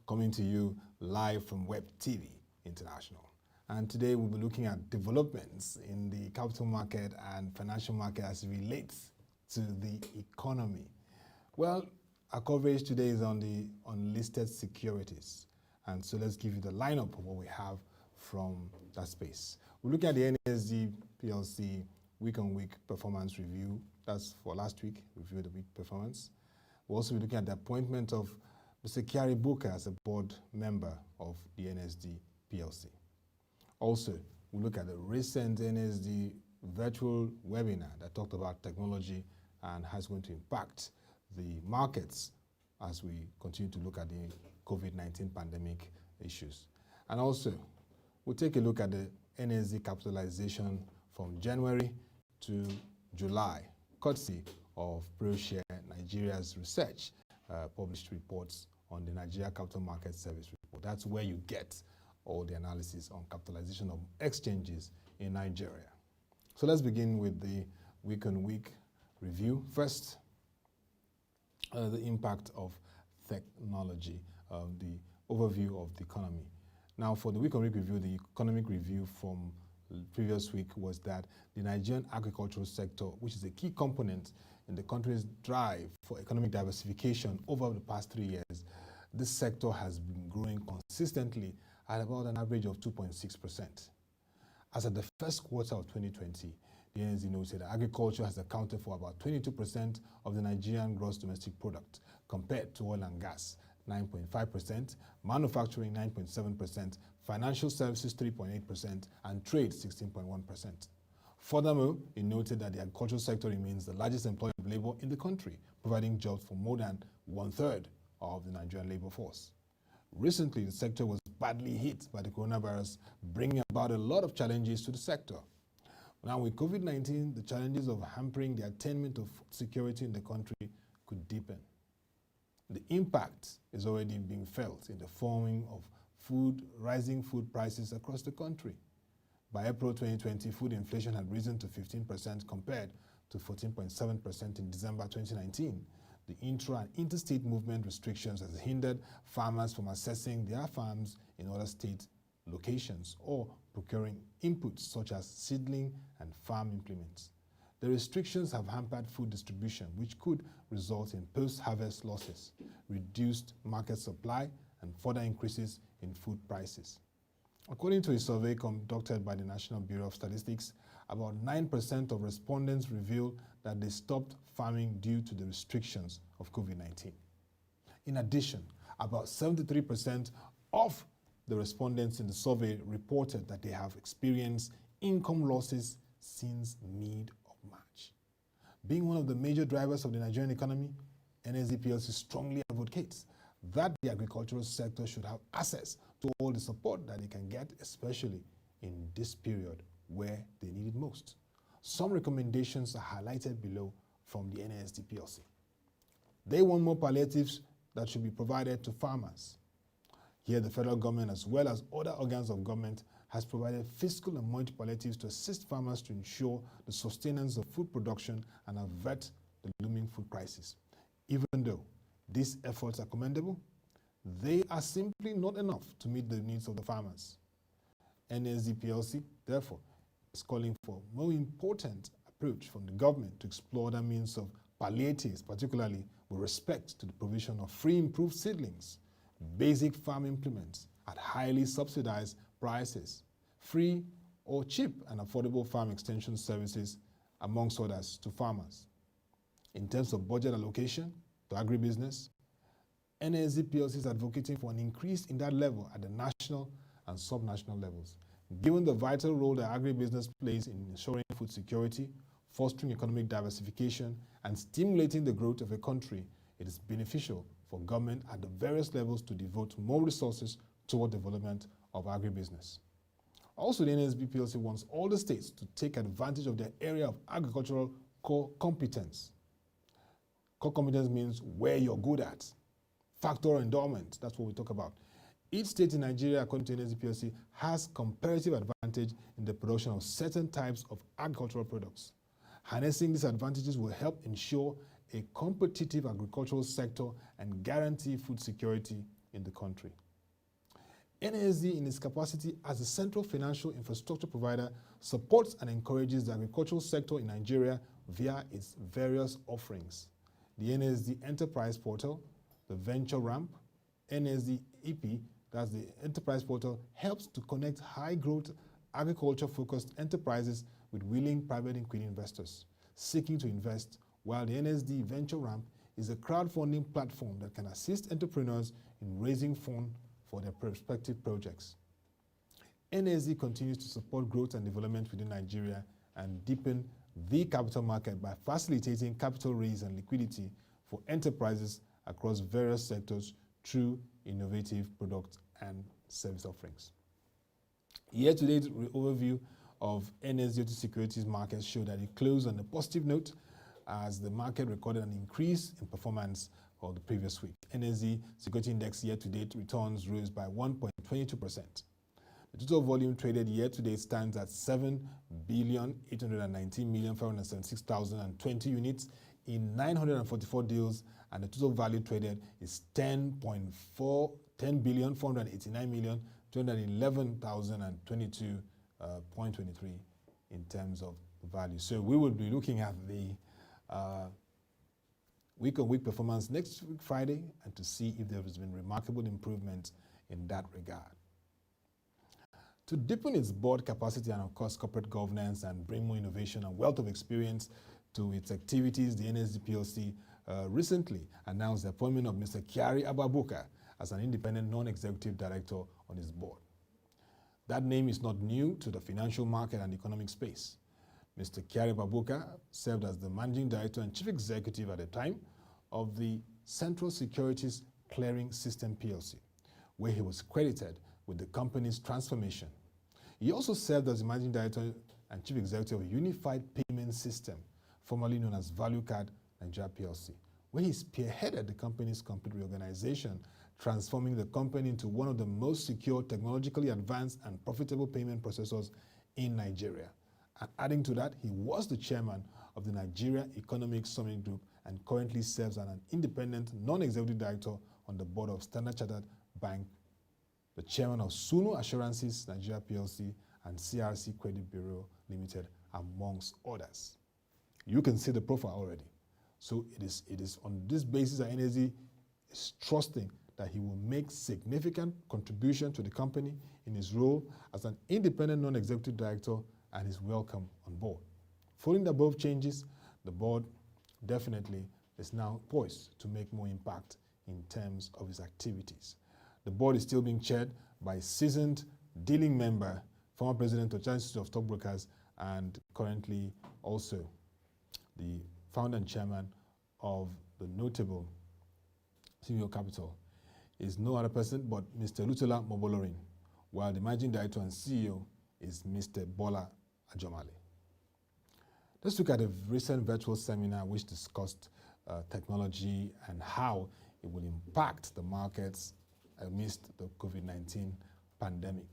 coming to you live from WebTV International. And today we'll be looking at developments in the capital market and financial market as it relates to the economy. Well, our coverage today is on the unlisted securities. And so let's give you the lineup of what we have from that space. We're looking at the NSD PLC week-on-week performance review. That's for last week, review the week performance. We'll also be looking at the appointment of Mr. Kyari Booker as a board member of the NSD PLC. Also, we'll look at the recent NSD virtual webinar that talked about technology and how it's going to impact the markets as we continue to look at the COVID-19 pandemic issues. And also, we'll take a look at the NSD capitalization from January to July, courtesy of ProShare Nigeria's research published reports on the Nigeria Capital Market Service report. That's where you get all the analysis on capitalization of exchanges in Nigeria. So let's begin with the week-on-week review. First, the impact of technology, the overview of the economy. Now, for the week-on-week review, the economic review from the previous week was that the Nigerian agricultural sector, which is a key component in the country's drive for economic diversification over the past 3 years, this sector has been growing consistently at about an average of 2.6%. As at the first quarter of 2020, the NSD noted that agriculture has accounted for about 22% of the Nigerian gross domestic product, compared to oil and gas, 9.5%, manufacturing 9.7%, financial services 3.8%, and trade 16.1%. Furthermore, it noted that the agricultural sector remains the largest employer of labor in the country, providing jobs for more than 1/3 of the Nigerian labor force. Recently, the sector was badly hit by the coronavirus, bringing about a lot of challenges to the sector. Now, with COVID-19, the challenges of hampering the attainment of food security in the country could deepen. The impact is already being felt in the forming of rising food prices across the country. By April 2020, food inflation had risen to 15% compared to 14.7% in December 2019. The intra- and interstate movement restrictions has hindered farmers from accessing their farms in other state locations or procuring inputs such as seedling and farm implements. The restrictions have hampered food distribution, which could result in post-harvest losses, reduced market supply, and further increases in food prices. According to a survey conducted by the National Bureau of Statistics, about 9% of respondents revealed that they stopped farming due to the restrictions of COVID-19. In addition, about 73% of the respondents in the survey reported that they have experienced income losses since mid of March. Being one of the major drivers of the Nigerian economy, NSD PLC strongly advocates that the agricultural sector should have access to all the support that they can get, especially in this period where they need it most. Some recommendations are highlighted below from the NSD PLC. They want more palliatives that should be provided to farmers. Here, the federal government, as well as other organs of government, has provided fiscal and monetary palliatives to assist farmers to ensure the sustenance of food production and avert the looming food crisis. Even though these efforts are commendable, they are simply not enough to meet the needs of the farmers. NSD PLC, therefore, is calling for a more important approach from the government to explore other means of palliatives, particularly with respect to the provision of free improved seedlings, basic farm implements at highly subsidized prices, free or cheap and affordable farm extension services, amongst others, to farmers. In terms of budget allocation to agribusiness, NSD PLC is advocating for an increase in that level at the national and subnational levels. Given the vital role that agribusiness plays in ensuring food security, fostering economic diversification, and stimulating the growth of a country, it is beneficial for government at the various levels to devote more resources toward development of agribusiness. Also, the NSB PLC wants all the states to take advantage of their area of agricultural core competence. Core competence means where you're good at. Factor endowment, that's what we talk about. Each state in Nigeria, according to NSD PLC, has comparative advantage in the production of certain types of agricultural products. Harnessing these advantages will help ensure a competitive agricultural sector and guarantee food security in the country. NASD, in its capacity as a central financial infrastructure provider, supports and encourages the agricultural sector in Nigeria via its various offerings. The NASD Enterprise Portal, the Venture Ramp, NASD EP, that's the Enterprise Portal, helps to connect high-growth, agriculture-focused enterprises with willing private equity investors seeking to invest, while the NASD Venture Ramp is a crowdfunding platform that can assist entrepreneurs in raising funds for their prospective projects. NASD continues to support growth and development within Nigeria and deepen the capital market by facilitating capital raise and liquidity for enterprises across various sectors through innovative product and service offerings. Year-to-date overview of NASD securities markets show that it closed on a positive note as the market recorded an increase in performance for the previous week. NASD Security Index year-to-date returns rose by 1.22%. The total volume traded year-to-date stands at 7,819,576,020 units in 944 deals, and the total value traded is 10,489,211,022.23 in terms of value. So we will be looking at the week-on-week performance next week, Friday, and to see if there has been remarkable improvement in that regard. To deepen its board capacity and, of course, corporate governance and bring more innovation and wealth of experience to its activities, the NASD PLC recently announced the appointment of Mr. Kyari Ababuka as an independent non-executive director on its board. That name is not new to the financial market and economic space. Mr. Kyari Ababuka served as the managing director and chief executive at the time of the Central Securities Clearing System PLC, where he was credited with the company's transformation. He also served as the managing director and chief executive of Unified Payment System, formerly known as Value Card Nigeria PLC, where he spearheaded the company's complete reorganization, transforming the company into one of the most secure, technologically advanced, and profitable payment processors in Nigeria. And adding to that, he was the chairman of the Nigeria Economic Summit Group and currently serves as an independent non-executive director on the board of Standard Chartered Bank, the chairman of Sunu Assurances Nigeria PLC and CRC Credit Bureau Limited, amongst others. You can see the profile already. So it is on this basis that NASD is trusting that he will make significant contribution to the company in his role as an independent non-executive director and is welcome on board. Following the above changes, the board definitely is now poised to make more impact in terms of its activities. The board is still being chaired by seasoned dealing member, former president of the Institute of Stockbrokers, and currently also the founder and chairman of the notable CEO Capital is no other person but Mr. Lutola Mobolorin, while the managing director and CEO is Mr. Bola Ajomale. Let's look at a recent virtual seminar which discussed technology and how it will impact the markets amidst the COVID-19 pandemic.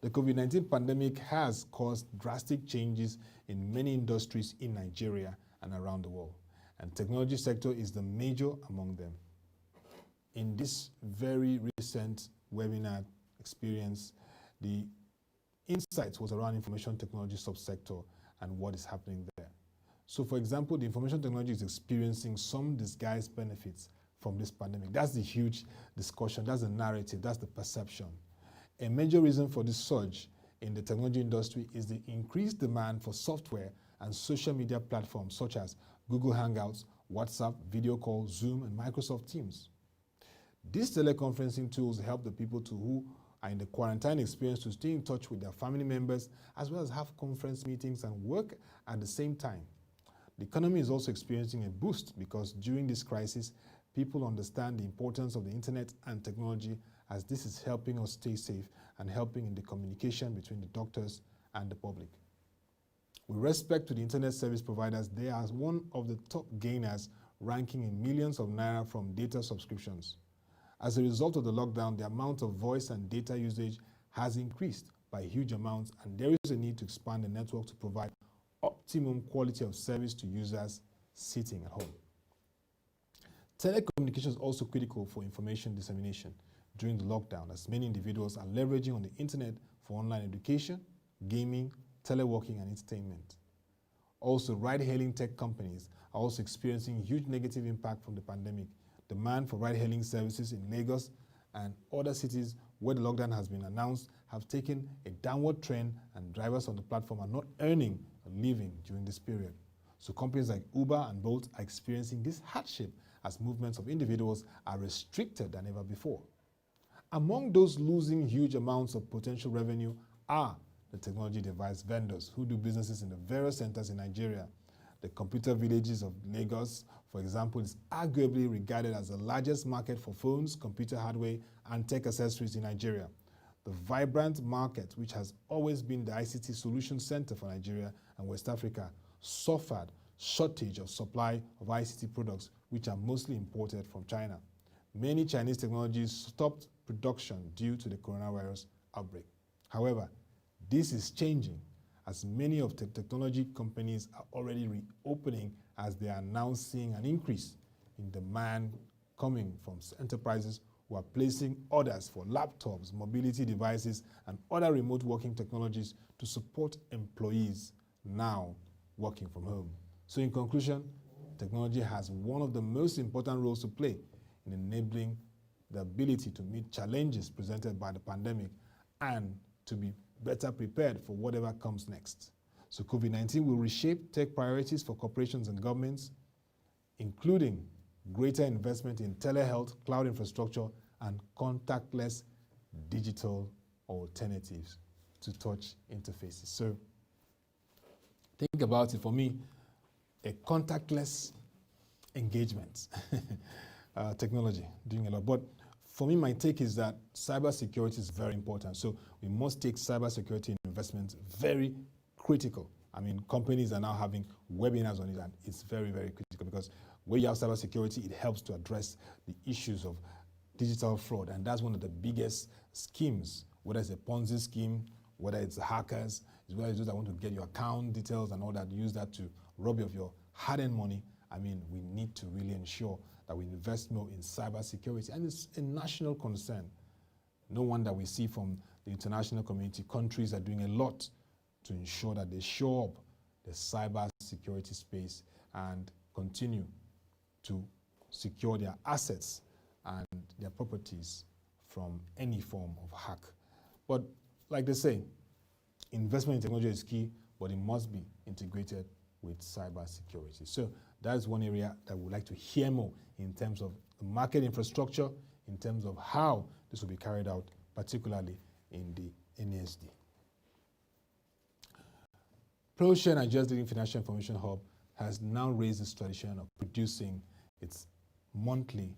The COVID-19 pandemic has caused drastic changes in many industries in Nigeria and around the world, and technology sector is the major among them. In this very recent webinar experience, the insights was around information technology subsector and what is happening there. So, for example, the information technology is experiencing some disguised benefits from this pandemic. That's the huge discussion, that's the narrative, that's the perception. A major reason for this surge in the technology industry is the increased demand for software and social media platforms such as Google Hangouts, WhatsApp, video call, Zoom, and Microsoft Teams. These teleconferencing tools help the people who are in the quarantine experience to stay in touch with their family members, as well as have conference meetings and work at the same time. The economy is also experiencing a boost because during this crisis, people understand the importance of the internet and technology, as this is helping us stay safe and helping in the communication between the doctors and the public. With respect to the internet service providers, they are one of the top gainers, ranking in millions of naira from data subscriptions. As a result of the lockdown, the amount of voice and data usage has increased by huge amounts, and there is a need to expand the network to provide optimum quality of service to users sitting at home. Telecommunications communication is also critical for information dissemination during the lockdown, as many individuals are leveraging on the internet for online education, gaming, teleworking, and entertainment. Also, ride-hailing tech companies are also experiencing huge negative impact from the pandemic. Demand for ride-hailing services in Lagos and other cities where the lockdown has been announced have taken a downward trend, and drivers on the platform are not earning a living during this period. So companies like Uber and Bolt are experiencing this hardship as movements of individuals are restricted than ever before. Among those losing huge amounts of potential revenue are the technology device vendors who do businesses in the various centers in Nigeria. The computer villages of Lagos, for example, is arguably regarded as the largest market for phones, computer hardware, and tech accessories in Nigeria. The vibrant market, which has always been the ICT solution center for Nigeria and West Africa, suffered shortage of supply of ICT products, which are mostly imported from China. Many Chinese technologies stopped production due to the coronavirus outbreak. However, this is changing as many of the technology companies are already reopening, as they are now seeing an increase in demand coming from enterprises who are placing orders for laptops, mobility devices, and other remote working technologies to support employees now working from home. So in conclusion, technology has one of the most important roles to play in enabling the ability to meet challenges presented by the pandemic and to be better prepared for whatever comes next. So COVID-19 will reshape tech priorities for corporations and governments, including greater investment in telehealth, cloud infrastructure, and contactless digital alternatives to touch interfaces. So think about it. For me, a contactless engagement, technology doing a lot. But for me, my take is that cybersecurity is very important. So we must take cybersecurity investments very critical. I mean, companies are now having webinars on it, and it's very, very critical, because when you have cybersecurity, it helps to address the issues of digital fraud. And that's one of the biggest schemes, whether it's a Ponzi scheme, whether it's hackers, whether it's those that want to get your account details and all that, use that to rob you of your hard-earned money. I mean, we need to really ensure that we invest more in cybersecurity, and it's a national concern. No wonder we see from the international community, countries are doing a lot to ensure that they shore up the cybersecurity space and continue to secure their assets and their properties from any form of hack. But like they say, investment in technology is key, but it must be integrated with cybersecurity. So that's one area that we'd like to hear more in terms of the market infrastructure, in terms of how this will be carried out, particularly in the NASD. ProShare, Nigeria's leading financial information hub, has now raised its tradition of producing its monthly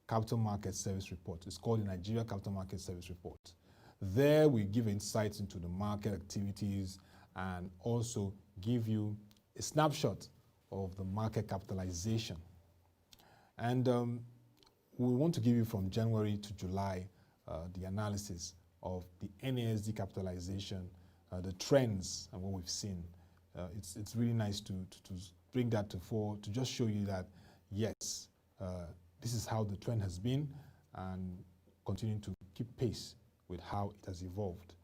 capital market service report. It's called the Nigeria Capital Market Service Report. There we give insights into the market activities and also give you a snapshot of the market capitalization. And we want to give you from January to July the analysis of the NASD capitalization, the trends and what we've seen. It's really nice to bring that to fore, to just show you that, yes, this is how the trend has been, and continuing to keep pace with how it has evolved.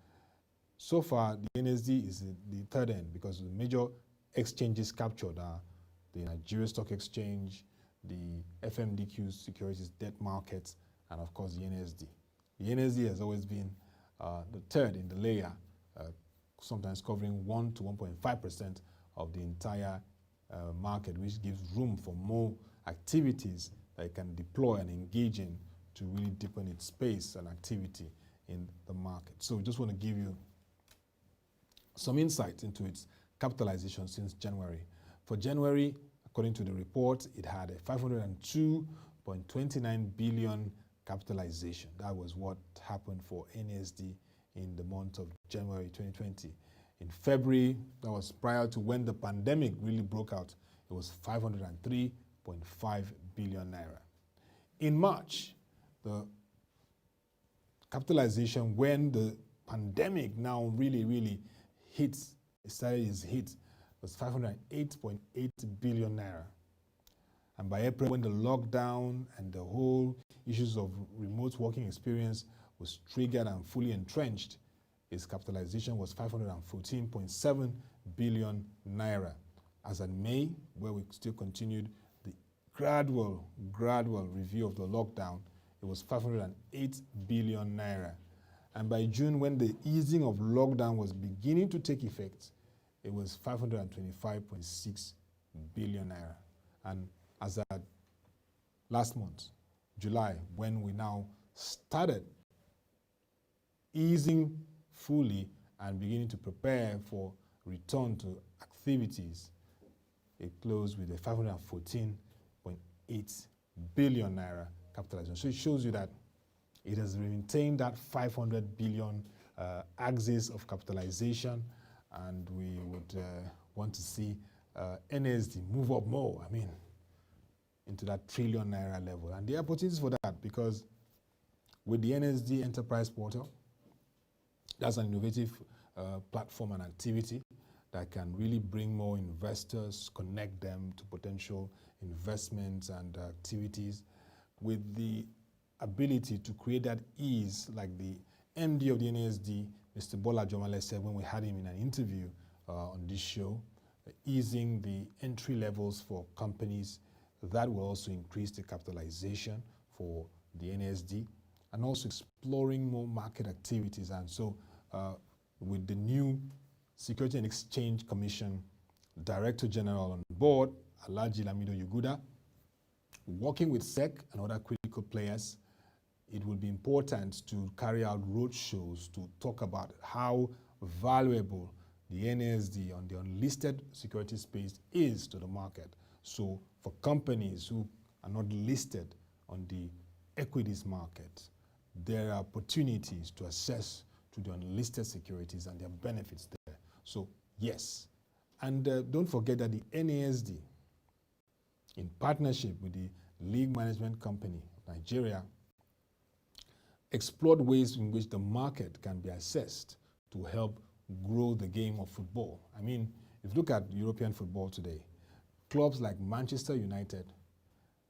So far, the NSD is the third end, because the major exchanges captured are the Nigeria Stock Exchange, the FMDQ Securities Debt Markets, and of course the NSD. The NSD has always been the third in the layer, sometimes covering 1 to 1.5% of the entire market, which gives room for more activities that it can deploy and engage in to really deepen its space and activity in the market. So we just want to give you some insight into its capitalization since January. For January, according to the report, it had a 502.29 billion capitalization. That was what happened for NSD in the month of January 2020. In February, that was prior to when the pandemic really broke out, it was 503.5 billion naira. In March, the capitalization, when the pandemic now really hits, started its hit, was 508.8 billion naira. And by April, when the lockdown and the whole issues of remote working experience was triggered and fully entrenched, its capitalization was 514.7 billion naira. As at May, where we still continued the gradual review of the lockdown, it was 508 billion naira. And by June, when the easing of lockdown was beginning to take effect, it was 525.6 billion naira. And as at last month, July, when we now started easing fully and beginning to prepare for return to activities, it closed with a 514.8 billion naira capitalization. So it shows you that it has maintained that 500 billion axis of capitalization, and we would want to see NSD move up more, into that trillion naira level. And there are opportunities for that, because with the NSD Enterprise Portal, that's an innovative platform and activity that can really bring more investors, connect them to potential investments and activities, with the ability to create that ease, like the MD of the NSD, Mr. Bola Jomale, said when we had him in an interview on this show, easing the entry levels for companies. That will also increase the capitalization for the NSD, and also exploring more market activities. And so with the new Security and Exchange Commission Director General on board, Alhaji Lamido Yuguda, working with SEC and other critical players, it will be important to carry out roadshows to talk about how valuable the NSD on the unlisted security space is to the market. So for companies who are not listed on the equities market, there are opportunities to access to the unlisted securities and their benefits there. So yes, and don't forget that the NASD, in partnership with the League Management Company of Nigeria, explored ways in which the market can be accessed to help grow the game of football. If you look at European football today, clubs like Manchester United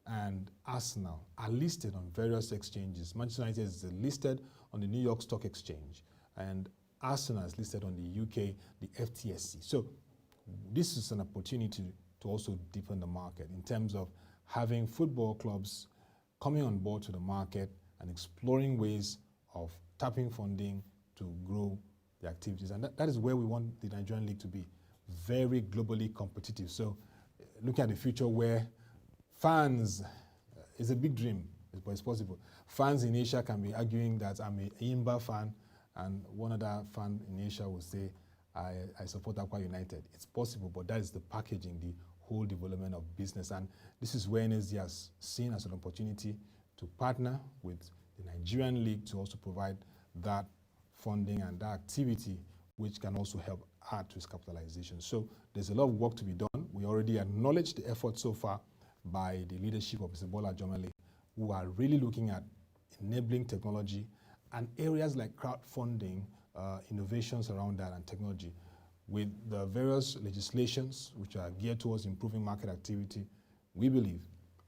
and Arsenal are listed on various exchanges. Manchester United is listed on the New York Stock Exchange, and Arsenal is listed on the UK, the FTSE. So this is an opportunity to also deepen the market in terms of having football clubs coming on board to the market and exploring ways of tapping funding to grow the activities. And that is where we want the Nigerian League to be, very globally competitive. So looking at the future where fans, is a big dream, but it's possible. Fans in Asia can be arguing that I'm a Imba fan, and one other fan in Asia will say, I support Aqua United. It's possible, but that is the packaging, the whole development of business. And this is where NSD has seen as an opportunity to partner with the Nigerian League to also provide that funding and that activity, which can also help add to its capitalization. So there's a lot of work to be done. We already acknowledge the effort so far by the leadership of Mr. Bola Jomale, who are really looking at enabling technology and areas like crowdfunding, innovations around that and technology. With the various legislations which are geared towards improving market activity, we believe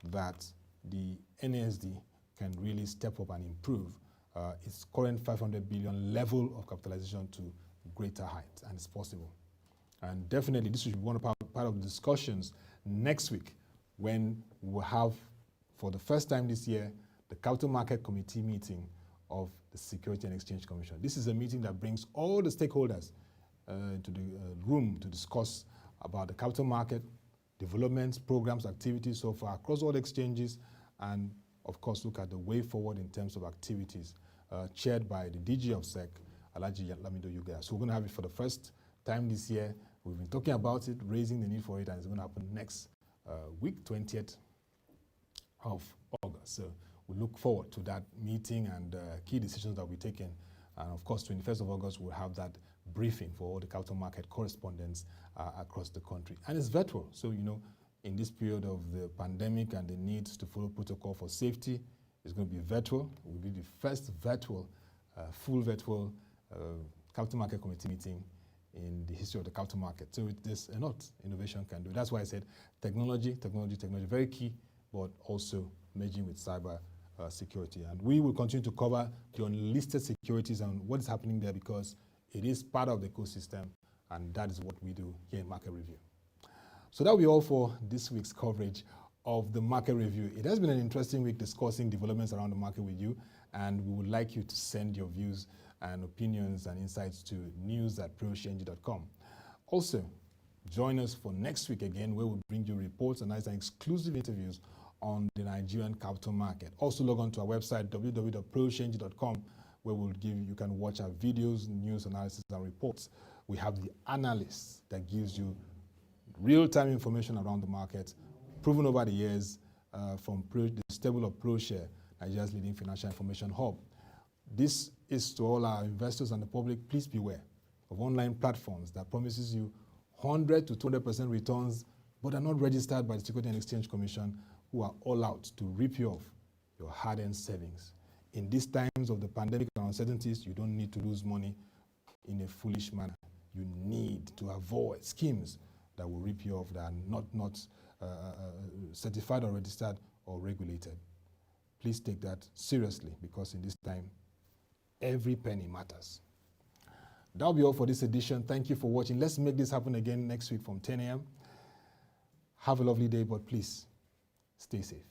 that the NSD can really step up and improve its current 500 billion level of capitalization to greater heights, and it's possible. And definitely this will be one part of the discussions next week, when we will have, for the first time this year, the Capital Market Committee meeting of the Security and Exchange Commission. This is a meeting that brings all the stakeholders into the room to discuss about the capital market, developments, programs, activities so far across all the exchanges, and of course look at the way forward in terms of activities chaired by the DG of SEC, Alhaji Lamido Yuguda. So we're going to have it for the first time this year. We've been talking about it, raising the need for it, and it's going to happen next week, 20th of August. So we look forward to that meeting and key decisions that will be taken. And of course, 21st of August, we'll have that briefing for all the capital market correspondents across the country. And it's virtual. So, in this period of the pandemic and the need to follow protocol for safety, it's going to be virtual. It will be the first virtual, full virtual capital market committee meeting in the history of the capital market. So there's a lot innovation can do. That's why I said technology, very key but also merging with cyber security. And we will continue to cover the unlisted securities and what is happening there, because it is part of the ecosystem, and that is what we do here in Market Review. So that will be all for this week's coverage of the Market Review. It has been an interesting week discussing developments around the market with you, and we would like you to send your views and opinions and insights to news@proshng.com. Also, join us for next week again, where we'll bring you reports and exclusive interviews on the Nigerian capital market. Also log on to our website, www.proshng.com, where you can watch our videos, news analysis, and reports. We have the analysts that gives you real-time information around the market, proven over the years from the stable of ProShare, Nigeria's leading financial information hub. This is to all our investors and the public. Please beware of online platforms that promises you 100 to 200% returns, but are not registered by the Securities and Exchange Commission, who are all out to rip you off your hard-earned savings. In these times of the pandemic and uncertainties, you don't need to lose money in a foolish manner. You need to avoid schemes that will rip you off, that are not certified or registered or regulated. Please take that seriously, because in this time, every penny matters. That'll be all for this edition. Thank you for watching. Let's make this happen again next week from 10 a.m. Have a lovely day, but please stay safe.